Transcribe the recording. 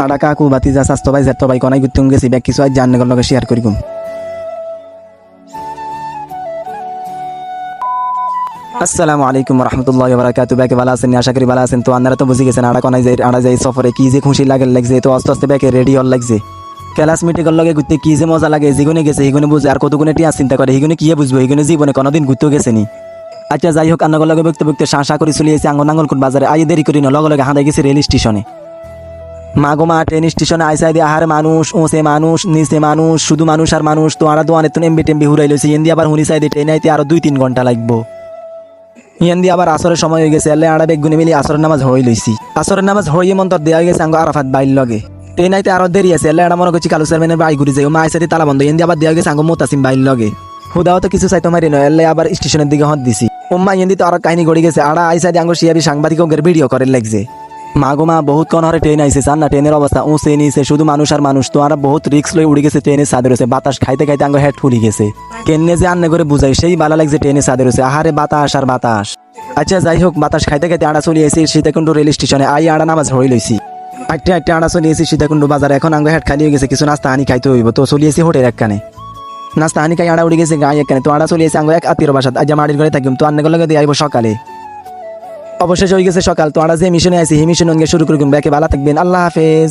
আড়া কাকু বাতিজা স্বাস্থ্য ভাই স্বাস্থ্য ভাই কোনায় ঘুরতে গেছি ব্যাগ কিছু আজ জানলে লগে শেয়ার করিকুম। আসসালামু আলাইকুম রহমতুল্লাহি ওয়া বারাকাতুহু। ব্যাকে ভালো আছেন? আশা করি ভালো আছেন। তো আপনারা তো বুঝে গেছেন আড়া কোনায় যাই সফরে কি যে খুশি লাগছে। তো আস্তে আস্তে ব্যাকে রেডি হল লাগছে। ক্লাস মিটিংয়ের লগে ঘুরতে কি যে মজা লাগে, যেগুনে গেছে সেগুনে বুঝে, আর কতগুনে টিয়া চিন্তা করে সেগুনে কি বুঝবো, সেগুনে জীবনে কোনোদিন ঘুরতেও গেছে নি। আচ্ছা যাই হোক, আন্নাগর লগে বকতে বকতে শাঁসা করে চলে এসে নাঙ্গলকোট বাজারে। আই দেরি করি না, লগে লগে হাঁদাই গেছি রেল স্টেশনে। মা গো মা, ট্রেন স্টেশনে আইসাই দিয়ে আহারে মানুষ, ওসে মানুষ, নিচে মানুষ, শুধু মানুষ আর মানুষ। তো আরা দোয়ানে তো এমবি টেমবি হুরাই লইছে। এন দিয়ে আবার হুনি সাইডে ট্রেন আইতে আরো 2-3 ঘন্টা লাগবো। ইয়ান দিয়ে আবার আসরের সময় হয়ে গেছে। এলে আড়া বেগুনে মিলি আসরের নামাজ হয়ে লইছি। আসরের নামাজ হয়ে মন্তর দেওয়া গেছে আঙ্গ আরাফাত বাইর লগে। ট্রেন আইতে আরো দেরি আছে। এলে আড়া মনে করছি কালু চেয়ারম্যানের বাড়ি ঘুরে যাই। মা আইসাই তালা বন্ধ। এন দিয়ে আবার দেওয়া গেছে আঙ্গ মোতাসিম বাইর লগে। হুদাও তো কিছু চাইতো মারি নয়। এলে আবার স্টেশনের দিকে হত দিছি। ওম্মা এন দিয়ে তো আরো কাহিনী গড়ি গেছে। আড়া আইসাই আঙ্গ শিয়াবি সাংবাদিকের ভিডিও করে লাগছে। মা গো মা, বহুত কোন হরে ট্রেন আইছে। চান না ট্রেনের অবস্থা উঁচে নিচে, শুধু মানুষ আর মানুষ। তো আর বহুত রিক্স লই উড়ে গেছে। ট্রেনের চাঁদের হয়েছে বাতাস খাইতে খাইতে আঙ্গ হেড ফুলি গেছে। কেনে যে আন্নে করে বুঝাই সেই ভালো লাগছে। ট্রেনের চাঁদের হয়েছে আহারে বাতাস আর বাতাস। আচ্ছা যাই হোক, বাতাস খাইতে খাইতে আড়া চলে এসেছি সীতাকুণ্ড রেল স্টেশনে। আই আড়া নামাজ হয়ে লইছি। আটটে আটটে আড়া চলে এসেছি সীতাকুণ্ড বাজারে। এখন আঙ্গ হেড খালি হয়ে গেছে, কিছু নাস্তা হানি খাইতে হইব। তো চলে এসেছি হোটেল একখানে। নাস্তা হানি খাই আড়া উড়ে গেছে গায়ে একখানে। তো আড়া চলে এসে আঙ্গ এক আত্মীয় বাসাত। আজ মাটির ঘরে থাকিম। তো আন্নে লগে দিয়ে আইব সকালে। অবশেষে হয়ে গেছে সকাল। তো আড়া যে মিশনে আইছি সেই মিশন শুরু করুন। ব্যাকে ভালো থাকবেন। আল্লাহ হাফেজ।